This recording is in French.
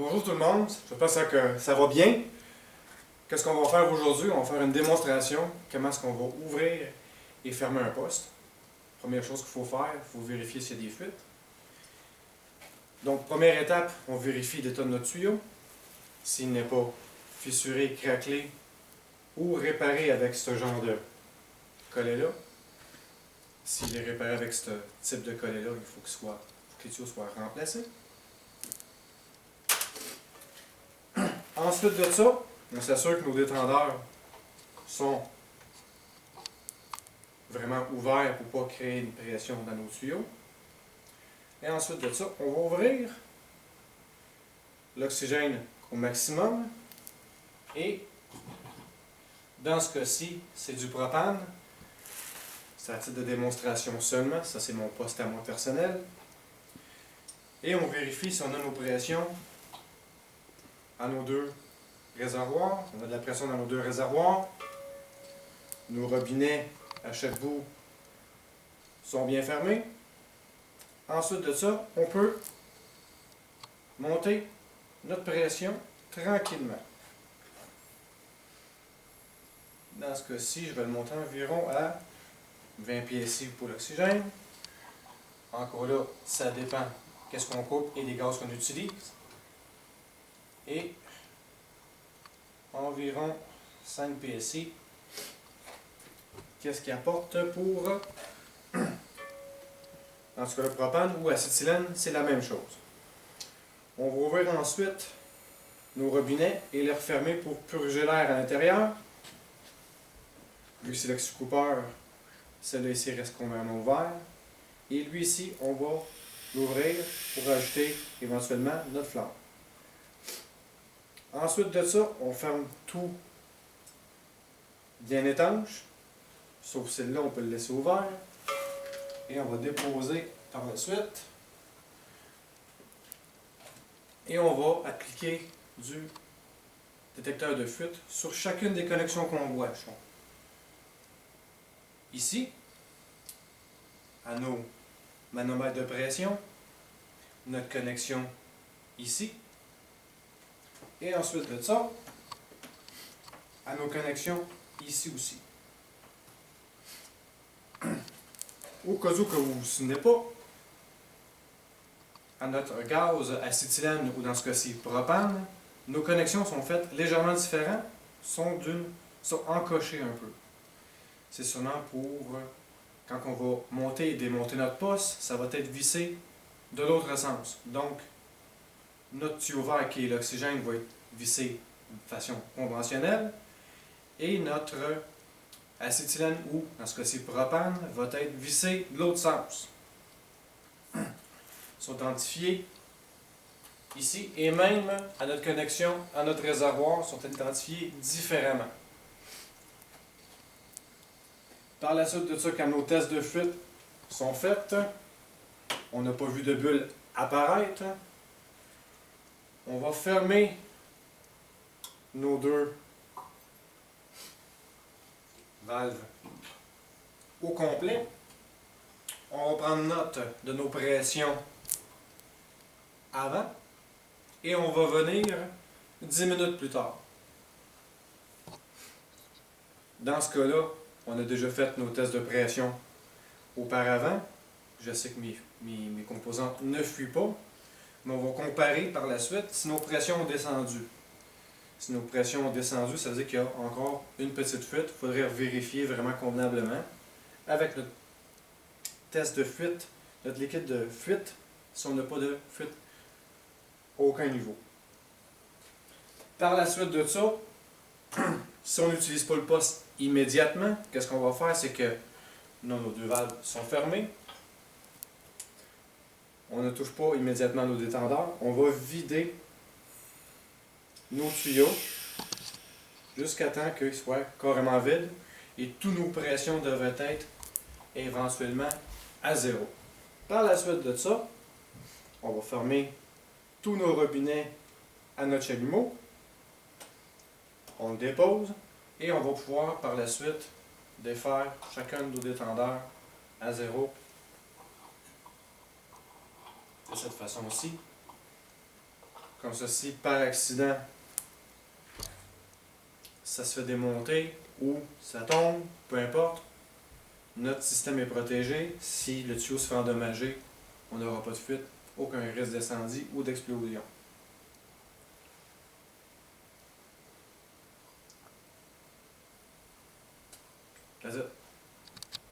Bonjour tout le monde, j'espère que ça va bien. Qu'est-ce qu'on va faire aujourd'hui? On va faire une démonstration, comment est-ce qu'on va ouvrir et fermer un poste. Première chose qu'il faut faire, il faut vérifier s'il y a des fuites. Donc première étape, on vérifie l'état de notre tuyau. S'il n'est pas fissuré, craquelé ou réparé avec ce genre de collet-là. S'il est réparé avec ce type de collet-là, il faut que le tuyau soit remplacé. Ensuite de ça, on s'assure que nos détendeurs sont vraiment ouverts pour ne pas créer une pression dans nos tuyaux. Et ensuite de ça, on va ouvrir l'oxygène au maximum. Et dans ce cas-ci, c'est du propane. C'est à titre de démonstration seulement. Ça, c'est mon poste à moi personnel. Et on vérifie si on a nos pressions à nos deux réservoirs. On a de la pression dans nos deux réservoirs. Nos robinets à chaque bout sont bien fermés. Ensuite de ça, on peut monter notre pression tranquillement. Dans ce cas-ci, je vais le monter environ à 20 PSI pour l'oxygène. Encore là, ça dépend qu'est-ce qu'on coupe et des gaz qu'on utilise. Et environ 5 PSI. Qu'est-ce qu'il apporte pour, en tout cas le propane ou acétylène, c'est la même chose. On va ouvrir ensuite nos robinets et les refermer pour purger l'air à l'intérieur. Vu que c'est l'oxycoupeur, celui-là ici reste complètement ouvert. Et lui ici, on va l'ouvrir pour ajouter éventuellement notre flamme. Ensuite de ça, on ferme tout bien étanche. Sauf celle-là, on peut le laisser ouvert. Et on va déposer par la suite. Et on va appliquer du détecteur de fuite sur chacune des connexions qu'on voit. Ici, à nos manomètres de pression, notre connexion ici. Et ensuite de ça, à nos connexions ici aussi. Au cas où que vous ne vous souvenez pas, à notre gaz acétylène ou dans ce cas-ci propane, nos connexions sont faites légèrement différentes, sont encochées un peu. C'est seulement pour quand on va monter et démonter notre poste, ça va être vissé de l'autre sens. Donc, notre tuyau vert qui est l'oxygène va être vissé de façon conventionnelle et notre acétylène ou, dans ce cas-ci, propane va être vissé de l'autre sens. Ils sont identifiés ici et même à notre connexion, à notre réservoir, sont identifiés différemment. Par la suite de ça, quand nos tests de fuite sont faits, on n'a pas vu de bulle apparaître. On va fermer nos deux valves au complet. On va prendre note de nos pressions avant et on va venir 10 minutes plus tard. Dans ce cas-là, on a déjà fait nos tests de pression auparavant. Je sais que mes composantes ne fuient pas, mais on va comparer par la suite si nos pressions ont descendu. Si nos pressions ont descendu, ça veut dire qu'il y a encore une petite fuite. Il faudrait vérifier vraiment convenablement avec notre test de fuite, notre liquide de fuite, si on n'a pas de fuite à aucun niveau. Par la suite de ça, si on n'utilise pas le poste immédiatement, qu'est-ce qu'on va faire? C'est que nos deux valves sont fermées. On ne touche pas immédiatement nos détendeurs. On va vider nos tuyaux jusqu'à temps qu'ils soient carrément vides et toutes nos pressions devraient être éventuellement à zéro. Par la suite de ça, on va fermer tous nos robinets à notre chalumeau. On le dépose et on va pouvoir par la suite défaire chacun de nos détendeurs à zéro de cette façon-ci. Comme ça, si par accident, ça se fait démonter ou ça tombe, peu importe, notre système est protégé. Si le tuyau se fait endommager, on n'aura pas de fuite, aucun risque d'incendie ou d'explosion.